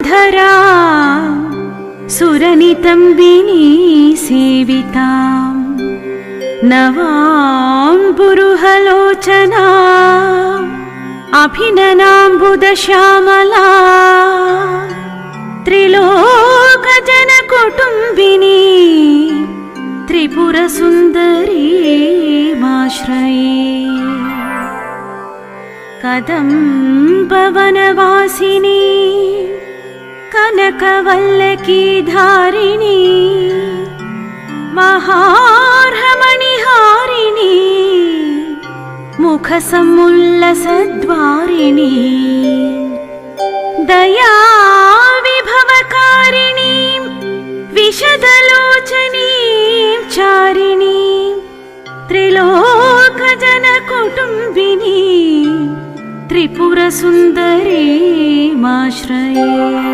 धरा सुरनितंबिनी सेवितां नवां पुरुहलोचना अभिननाम्बुदश्यामला त्रिलोकजनकुटुम्बिनी त्रिपुरसुन्दरीमाश्रये कदम्बवनवासिनी कनकवल्लकी धारिणी महार्हमणिहारिणी मुखसमुल्लसद्वारिणी दयाविभवकारिणी विशदलोचनी चारिणी त्रिलोकजनकुटुम्बिनी त्रिपुरसुन्दरीमाश्रये।